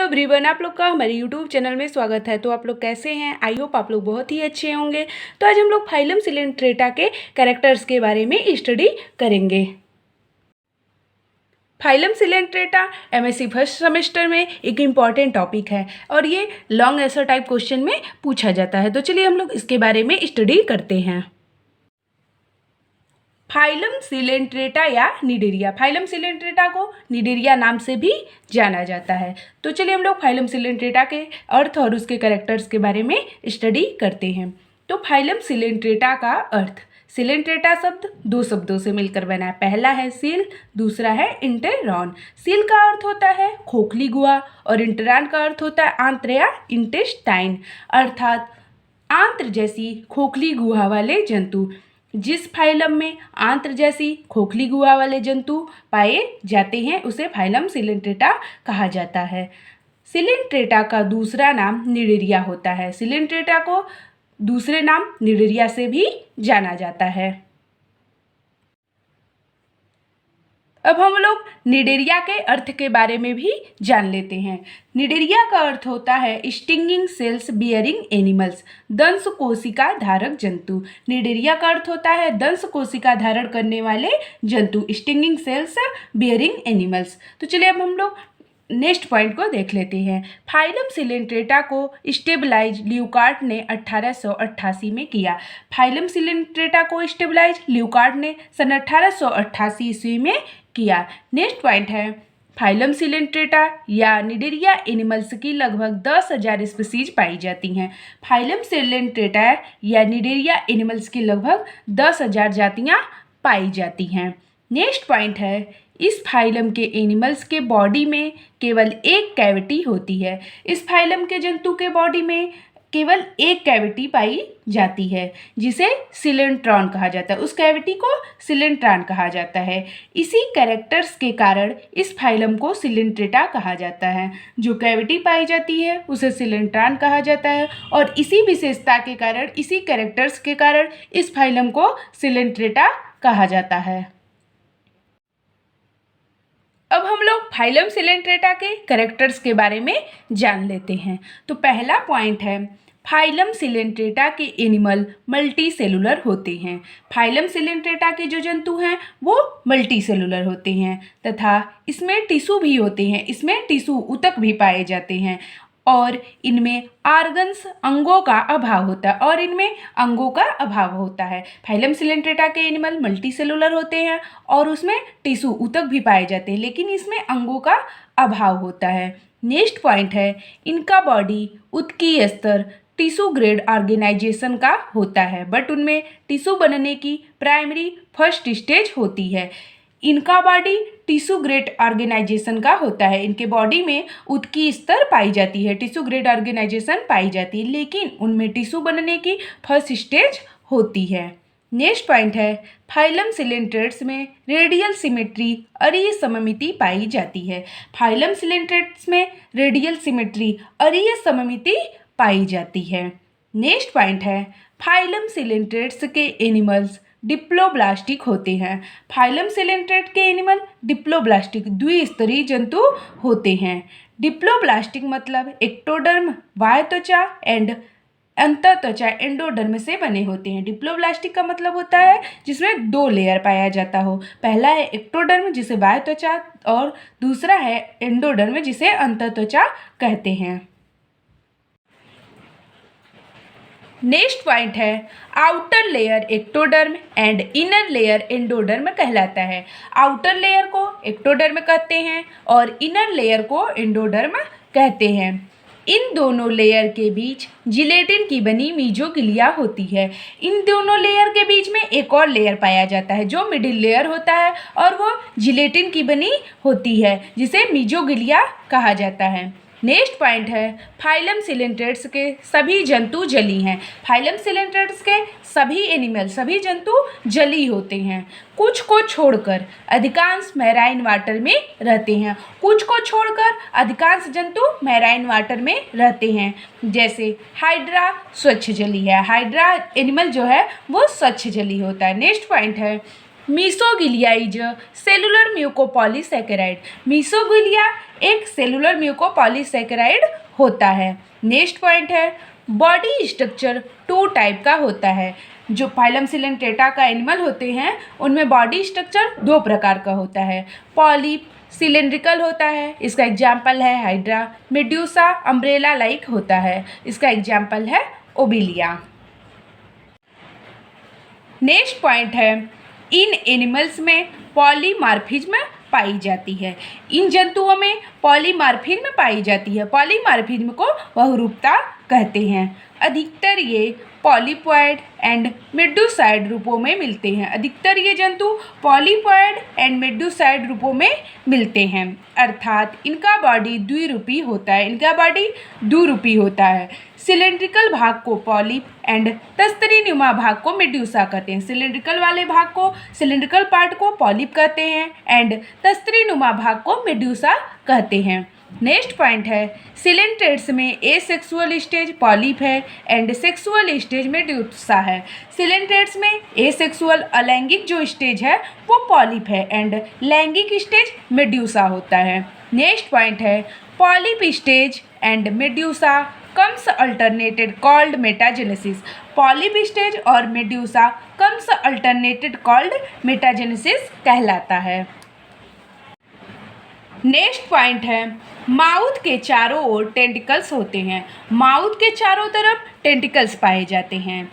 Everyone, आप लोग का हमारे यूट्यूब चैनल में स्वागत है। तो आप लोग कैसे हैं? आई होप आप लोग बहुत ही अच्छे होंगे। तो आज हम लोग फाइलम सिलेंट्रेटा के कैरेक्टर्स के बारे में स्टडी करेंगे। Phylum Coelenterata MSc first semester में एक इम्पॉर्टेंट टॉपिक है और ये लॉन्ग आंसर टाइप क्वेश्चन में पूछा जाता है। तो चलिए हम लोग इसके बारे में स्टडी करते हैं। फाइलम सिलेंट्रेटा या निडेरिया। फाइलम सिलेंट्रेटा को निडेरिया नाम से भी जाना जाता है। तो चलिए हम लोग फाइलम सिलेंट्रेटा के अर्थ और उसके कैरेक्टर्स के बारे में स्टडी करते हैं। तो फाइलम सिलेंट्रेटा का अर्थ, सिलेंट्रेटा शब्द दो शब्दों से मिलकर बना है। पहला है सील, दूसरा है इंटेरॉन। सील का अर्थ होता है खोखली गुहा और इंटेरॉन का अर्थ होता है आंत्र या इंटेस्टाइन, अर्थात आंत्र जैसी खोखली गुहा वाले जंतु। जिस फाइलम में आंत्र जैसी खोखली गुहा वाले जंतु पाए जाते हैं उसे फाइलम सिलेंट्रेटा कहा जाता है। सिलेंट्रेटा का दूसरा नाम निडेरिया होता है। सिलेंट्रेटा को दूसरे नाम निडेरिया से भी जाना जाता है। अब हम लोग निडेरिया के अर्थ के बारे में भी जान लेते हैं। निडेरिया का अर्थ होता है स्टिंगिंग सेल्स बियरिंग एनिमल्स, दंश कोशिका धारक जंतु। निडेरिया का अर्थ होता है दंश कोशिका धारण करने वाले जंतु, स्टिंगिंग सेल्स बियरिंग एनिमल्स। तो चलिए अब हम लोग नेक्स्ट पॉइंट को देख लेते हैं। फाइलम सिलेंट्रेटा को स्टेबलाइज ल्यूकार्ट ने 1888 में किया। फाइलम सिलेंट्रेटा को स्टेबलाइज ल्यूकार्ट ने सन 1888 ईस्वी में किया। नेक्स्ट पॉइंट है फाइलम सिलेंट्रेटा या निडेरिया एनिमल्स की लगभग 10,000 स्पीसीज पाई जाती हैं। फाइलम सिलेंट्रेटा या निडेरिया एनिमल्स की लगभग 10,000 जातियां पाई जाती हैं। नेक्स्ट पॉइंट है इस फाइलम के एनिमल्स के बॉडी में केवल एक कैविटी होती है। इस फाइलम के जंतु के बॉडी में केवल एक कैविटी पाई जाती है जिसे सिलेंट्रॉन कहा जाता है। उस कैविटी को सिलेंट्रॉन कहा जाता है। इसी कैरेक्टर्स के कारण इस फाइलम को सिलेंट्रेटा कहा जाता है। जो कैविटी पाई जाती है उसे सिलेंट्रॉन कहा जाता है और इसी विशेषता के कारण, इसी कैरेक्टर्स के कारण इस फाइलम को सिलेंट्रेटा कहा जाता है। अब हम लोग फाइलम सिलेंट्रेटा के कैरेक्टर्स के बारे में जान लेते हैं। तो पहला पॉइंट है फाइलम सिलेंट्रेटा के एनिमल मल्टी सेलुलर होते हैं। फाइलम सिलेंट्रेटा के जो जंतु हैं वो मल्टी सेलुलर होते हैं तथा इसमें टिश्यू भी होते हैं। इसमें टिश्यू ऊतक भी पाए जाते हैं और इनमें आर्गन्स अंगों का अभाव होता है फाइलम सिलेंट्रेटा के एनिमल मल्टी सेलुलर होते हैं और उसमें टिश्यू ऊतक भी पाए जाते हैं, लेकिन इसमें अंगों का अभाव होता है। नेक्स्ट पॉइंट है इनका बॉडी उत्कीय स्तर टिश्यू ग्रेड ऑर्गेनाइजेशन का होता है, बट उनमें टिश्यू बनने की प्राइमरी फर्स्ट स्टेज होती है। इनका बॉडी टिश्यू ग्रेड ऑर्गेनाइजेशन का होता है। इनके बॉडी में उत्कीय स्तर पाई जाती है, टिश्यू ग्रेड ऑर्गेनाइजेशन पाई जाती है, लेकिन उनमें टिश्यू बनने की फर्स्ट स्टेज होती है। नेक्स्ट पॉइंट है फाइलम सिलेंट्रेट्स में रेडियल सिमेट्री अरीय सममिति पाई जाती है। फाइलम सिलेंट्रेट्स में रेडियल सिमेट्री अरीय सममिति पाई जाती है। नेक्स्ट पॉइंट है फाइलम सिलेंट्रेट्स के एनिमल्स डिप्लोब्लास्टिक होते हैं। फाइलम सिलेंट्रेट के एनिमल डिप्लोब्लास्टिक द्विस्तरीय जंतु होते हैं। डिप्लोब्लास्टिक मतलब एक्टोडर्म बाह्य त्वचा एंड अंतर त्वचा एंडोडर्म से बने होते हैं। डिप्लोब्लास्टिक का मतलब होता है जिसमें दो लेयर पाया जाता हो। पहला है एक्टोडर्म जिसे बाह्य त्वचा और दूसरा है एंडोडर्म जिसे अंतर त्वचा कहते हैं। नेक्स्ट पॉइंट है outer layer ectoderm and inner layer endoderm कहलाता है। आउटर लेयर को एक्टोडर्म कहते हैं और इनर लेयर को एंडोडर्म कहते हैं। इन दोनों लेयर के बीच जिलेटिन की बनी मीजोगिलिया होती है। इन दोनों लेयर के बीच में एक और लेयर पाया जाता है जो मिडिल लेयर होता है और वो जिलेटिन की बनी होती है जिसे मीजोगिलिया कहा जाता है। नेक्स्ट पॉइंट है फाइलम सिलेंट्रेट्स के सभी जंतु जली हैं। फाइलम सिलेंट्रेट्स के सभी जंतु जली होते हैं। कुछ को छोड़कर अधिकांश मैराइन वाटर में रहते हैं। कुछ को छोड़कर अधिकांश जंतु मैराइन वाटर में रहते हैं। जैसे हाइड्रा स्वच्छ जली है, हाइड्रा एनिमल जो है वो स्वच्छ जली होता है। नेक्स्ट पॉइंट है मीसोगिलिया इज सेलुलर म्यूकोपॉलीसैकेराइड। मीसोगिलिया एक सेलुलर म्यूकोपॉलीसैकेराइड होता है। नेक्स्ट पॉइंट है बॉडी स्ट्रक्चर 2 टाइप का होता है। जो फाइलम सिलेंट्रेटा का एनिमल होते हैं उनमें बॉडी स्ट्रक्चर 2 प्रकार का होता है। पॉलिप सिलेंड्रिकल होता है, इसका एग्जाम्पल है हाइड्रा। मेड्यूसा अम्ब्रेला लाइक होता है, इसका एग्जाम्पल है ओबिलिया। नेक्स्ट पॉइंट है इन एनिमल्स में पॉलीमार्फिज्म पाई जाती है। इन जंतुओं में पॉलीमार्फिज्म पाई जाती है। पॉलीमार्फिज्म को बहुरूपता कहते हैं। अधिकतर ये पॉलीपॉइड एंड मेडुसाइड रूपों में मिलते हैं। अधिकतर ये जंतु पॉलीपॉइड एंड मेडुसाइड रूपों में मिलते हैं, अर्थात इनका बॉडी द्विरूपी होता है। इनका बॉडी द्विरूपी होता है। सिलेंड्रिकल भाग को पॉलिप एंड तस्तरीनुमा भाग को मेड्यूसा कहते हैं। सिलेंड्रिकल वाले भाग को, सिलेंड्रिकल पार्ट को पॉलिप कहते हैं एंड तस्तरीनुमा भाग को मेड्यूसा कहते हैं। नेक्स्ट पॉइंट है सिलेंट्रेट्स में एसेक्सुअल स्टेज पॉलिप है एंड सेक्सुअल स्टेज मेड्यूसा है। सिलेंट्रेट्स में एसेक्सुअल अलैंगिक जो स्टेज है वो पॉलिप है एंड लैंगिक स्टेज मेड्यूसा होता है। नेक्स्ट पॉइंट है polyp stage and medusa comes alternated called metagenesis. Polyp stage और medusa comes alternated called metagenesis कहलाता है। नेक्स्ट पॉइंट है माउथ के चारों ओर टेंटिकल्स होते हैं। माउथ के चारों तरफ टेंटिकल्स पाए जाते हैं।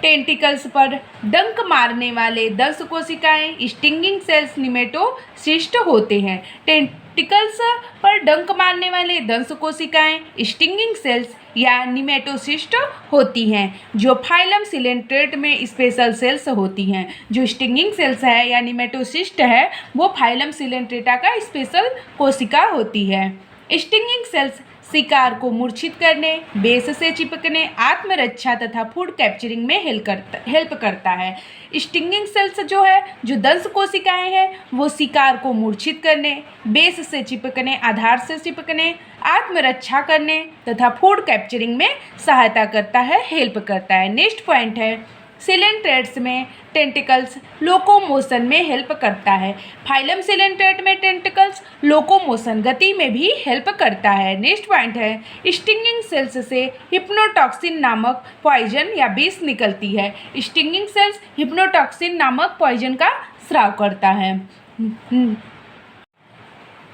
टेंटिकल्स पर डंक मारने वाले दंश कोशिकाएं स्टिंगिंग सेल्स निमेटोसिस्ट होते हैं। टेंटिकल्स पर डंक मारने वाले दंश कोशिकाएं स्टिंगिंग सेल्स या निमेटोसिस्ट होती हैं, जो फाइलम सिलेंट्रेट में स्पेशल सेल्स होती हैं। जो स्टिंगिंग सेल्स है या निमेटोसिस्ट है वो फाइलम सिलेंट्रेटा का स्पेशल कोशिका होती है। स्टिंगिंग सेल्स शिकार को मूर्छित करने, बेस से चिपकने, आत्मरक्षा तथा फूड कैप्चरिंग में हेल्प करता है। स्टिंगिंग सेल्स जो है, जो दंश कोशिकाएं हैं, वो शिकार को मूर्छित करने, बेस से चिपकने, आधार से चिपकने, आत्मरक्षा करने तथा फूड कैप्चरिंग में सहायता करता है, हेल्प करता है। नेक्स्ट पॉइंट है सिलेंट्रेट्स में टेंटिकल्स लोकोमोशन में हेल्प करता है। फाइलम सिलेंट्रेट में टेंटिकल्स लोकोमोशन गति में भी हेल्प करता है। नेक्स्ट पॉइंट है स्टिंगिंग सेल्स से हिप्नोटॉक्सिन नामक पॉइजन या विष निकलती है। स्टिंगिंग सेल्स हिप्नोटॉक्सिन नामक पॉइजन का स्राव करता है।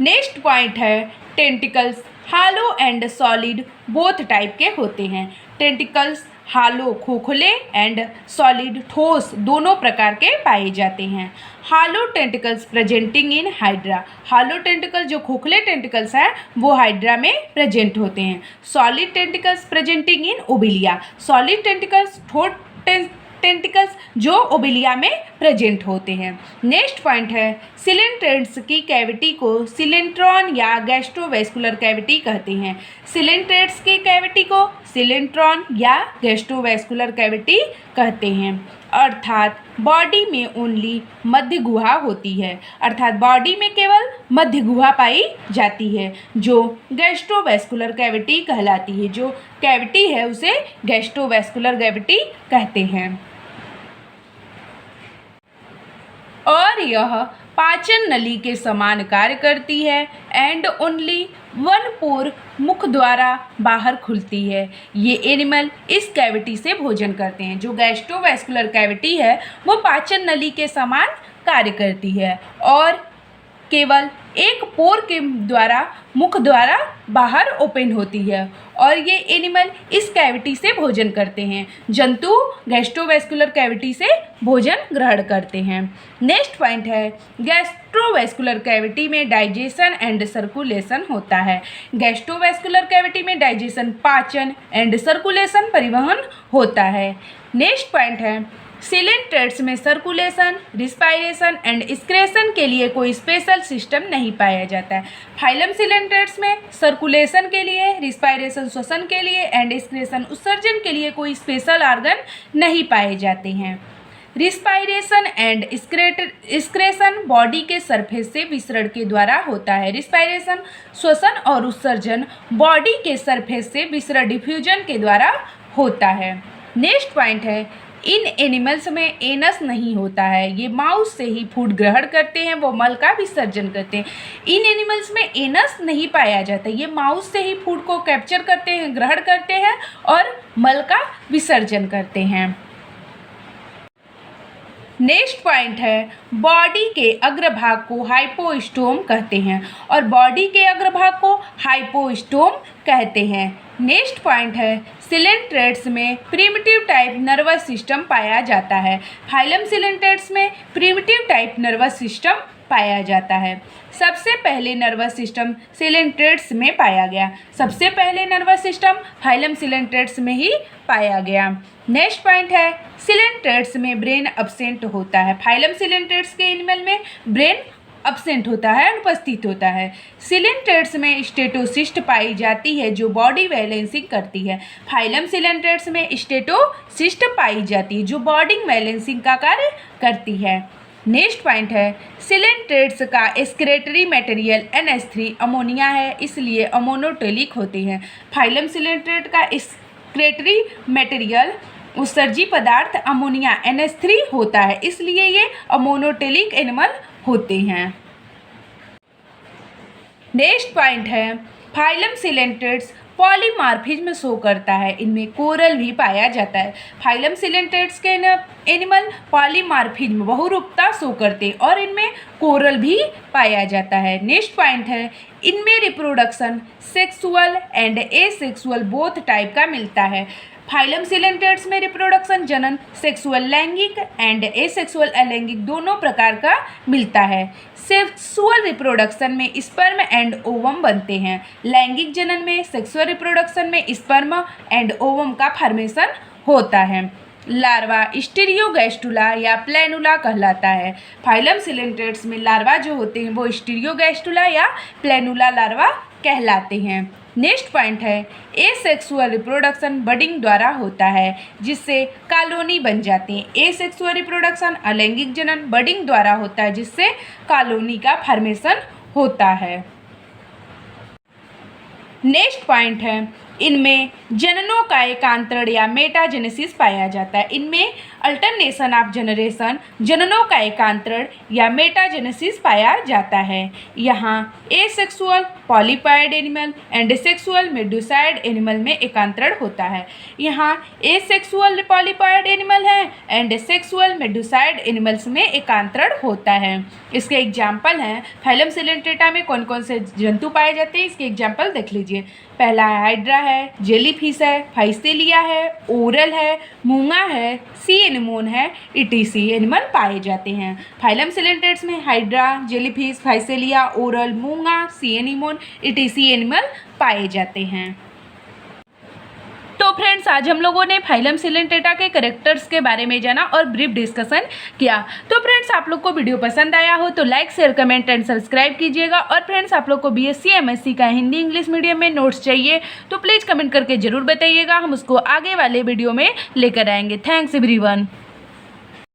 नेक्स्ट पॉइंट है tentacles hello and solid both type के होते हैं। टेंटिकल्स हालो खोखले एंड सॉलिड ठोस दोनों प्रकार के पाए जाते हैं। Hollow tentacles presenting in hydra. Hollow tentacle जो खोखले टेंटिकल्स हैं वो हाइड्रा में प्रेजेंट होते हैं। सॉलिड टेंटिकल्स प्रेजेंटिंग इन ओबिलिया। सॉलिड टेंटिकल्स ठोस टेंटिकल्स जो ओबिलिया में प्रेजेंट होते हैं। नेक्स्ट पॉइंट है सिलेंट्रेट्स की कैविटी को सिलेंट्रॉन या गैस्ट्रोवेस्कुलर कैविटी कहते हैं। सिलेंट्रेट्स की कैविटी को सिलेंट्रॉन या गैस्ट्रोवेस्कुलर कैविटी कहते हैं, अर्थात बॉडी में ओनली मध्य गुहा होती है। अर्थात बॉडी में केवल मध्य गुहा पाई जाती है जो गैस्ट्रोवेस्कुलर कैविटी कहलाती है। जो कैविटी है उसे गैस्ट्रोवेस्कुलर कैविटी कहते हैं। और यह पाचन नली के समान कार्य करती है एंड ओनली वन पोर मुख द्वारा बाहर खुलती है। ये एनिमल इस कैविटी से भोजन करते हैं। जो गैस्ट्रोवेस्कुलर कैविटी है वो पाचन नली के समान कार्य करती है और केवल एक पोर के द्वारा मुख द्वारा बाहर ओपन होती है और ये एनिमल इस कैविटी से भोजन करते हैं। जंतु गैस्ट्रोवेस्कुलर कैविटी से भोजन ग्रहण करते हैं। नेक्स्ट पॉइंट है गैस्ट्रोवेस्कुलर कैविटी में डाइजेशन एंड सर्कुलेशन होता है। गैस्ट्रोवेस्कुलर कैविटी में डाइजेशन, पाचन एंड सर्कुलेशन परिवहन होता है। नेक्स्ट पॉइंट है सिलेंट्रेट्स में सर्कुलेशन, रिस्पायरेशन एंड एक्सक्रेशन के लिए कोई स्पेशल सिस्टम नहीं पाया जाता है। फाइलम सिलेंट्रेट्स में सर्कुलेशन के लिए, रिस्पायरेशन श्वसन के लिए एंड एक्सक्रेशन उत्सर्जन के लिए कोई स्पेशल ऑर्गन नहीं पाए जाते हैं। रिस्पायरेशन एंड एक्सक्रेशन बॉडी के सरफेस से विसरण के द्वारा होता है। रिस्पायरेशन श्वसन और उत्सर्जन बॉडी के सरफेस से विसरण डिफ्यूजन के द्वारा होता है। नेक्स्ट पॉइंट है इन एनिमल्स में एनस नहीं होता है, ये माउथ से ही फूड ग्रहण करते हैं, वो मल का विसर्जन करते हैं। इन एनिमल्स में एनस नहीं पाया जाता, ये माउथ से ही फूड को कैप्चर करते हैं, ग्रहण करते हैं और मल का विसर्जन करते हैं। नेक्स्ट पॉइंट है बॉडी के अग्रभाग को हाइपोस्टोम कहते हैं और बॉडी के अग्रभाग को हाइपोस्टोम कहते हैं। नेक्स्ट पॉइंट है सिलेंट्रेट्स में प्रिमिटिव टाइप नर्वस सिस्टम पाया जाता है। फाइलम सिलेंट्रेट्स में प्रिमिटिव टाइप नर्वस सिस्टम पाया जाता है। सबसे पहले नर्वस सिस्टम सिलेंट्रेट्स में पाया गया, सबसे पहले नर्वस सिस्टम फाइलम सिलेंट्रेट्स में ही पाया गया। नेक्स्ट पॉइंट है सिलेंट्रेट्स में ब्रेन अब्सेंट होता है। फाइलम सिलेंट्रेट्स के एनिमल में ब्रेन अब्सेंट होता है, अनुपस्थित होता है। सिलेंट्रेट्स में स्टेटोसिस्ट पाई जाती है जो बॉडी बैलेंसिंग करती है। फाइलम सिलेंट्रेट्स में स्टेटोसिस्ट पाई जाती है जो बॉडी बैलेंसिंग का कार्य करती है। नेक्स्ट पॉइंट है सिलेंट्रेट्स का एक्सक्रीटरी मटेरियल NH3 अमोनिया है, इसलिए अमोनोटेलिक होते हैं। फाइलम सिलेंट्रेट का एक्सक्रीटरी मटेरियल उत्सर्जी पदार्थ अमोनिया NH3 होता है, इसलिए ये अमोनोटेलिक एनिमल होते हैं। नेक्स्ट पॉइंट है फाइलम सिलेंट्रेट्स पॉलीमार्फिज्म शो करता है, इनमें कोरल भी पाया जाता है। फाइलम सिलेंट्रेट्स के एनिमल पॉलीमार्फिज्म बहुरूपता शो करते हैं और इनमें कोरल भी पाया जाता है। नेक्स्ट पॉइंट है इनमें reproduction sexual and asexual both type का मिलता है। फाइलम सिलेंट्रेट्स में रिप्रोडक्शन जनन सेक्सुअल लैंगिक एंड एसेक्सुअल अलैंगिक दोनों प्रकार का मिलता है। सेक्सुअल रिप्रोडक्शन में स्पर्म एंड ओवम बनते हैं, लैंगिक जनन में सेक्सुअल रिप्रोडक्शन में स्पर्म एंड ओवम का फॉर्मेशन होता है। लार्वा स्टीरियोगैस्टुला या प्लेनुला कहलाता है। फाइलम सिलेंट्रेट्स में लार्वा जो होते हैं वो स्टीरियोगैस्टुला या प्लेनुला लार्वा कहलाते हैं। नेक्स्ट पॉइंट है एसेक्सुअल रिप्रोडक्शन बडिंग द्वारा होता है जिससे कॉलोनी बन जाती है। एसेक्सुअल रिप्रोडक्शन अलैंगिक जनन बडिंग द्वारा होता है जिससे कॉलोनी का फॉर्मेशन होता है। नेक्स्ट पॉइंट है इनमें जननों का एकांतरण या मेटाजेनेसिस पाया जाता है। इनमें अल्टरनेशन ऑफ जनरेशन जननों का एकांतरण या मेटाजेनेसिस पाया जाता है। यहाँ asexual polypoid animal and sexual medusoid animal में एकांतरण होता है। यहाँ एसेक्सुअल पॉलीपॉइड एनिमल है एंड सेक्सुअल मेडुसाइड एनिमल्स में एकांतरण होता है। इसके एग्जाम्पल हैं फाइलम सिलेंट्रेटा में कौन कौन से जंतु पाए जाते हैं, इसके एग्जाम्पल देख लीजिए। पहला है हाइड्रा है, जेलीफिश है, फाइसेलिया है, ओरल है, मूंगा है, सी एनेमोन है, इटीसी एनिमल पाए जाते हैं। फाइलम सिलेंट्रेट्स में हाइड्रा, जेलीफिश, फाइसेलिया, ओरल, मूंगा, सी एनेमोन, इटीसी एनिमल पाए जाते हैं। तो फ्रेंड्स आज हम लोगों ने फाइलम सिलेंट्रेटा के कैरेक्टर्स के बारे में जाना और ब्रीफ डिस्कशन किया। तो फ्रेंड्स आप लोग को वीडियो पसंद आया हो तो like share comment and subscribe कीजिएगा। और फ्रेंड्स आप लोग को BSc MSc का हिंदी इंग्लिश मीडियम में नोट्स चाहिए तो प्लीज़ कमेंट करके ज़रूर बताइएगा, हम उसको आगे वाले वीडियो में लेकर आएंगे। Thanks everyone.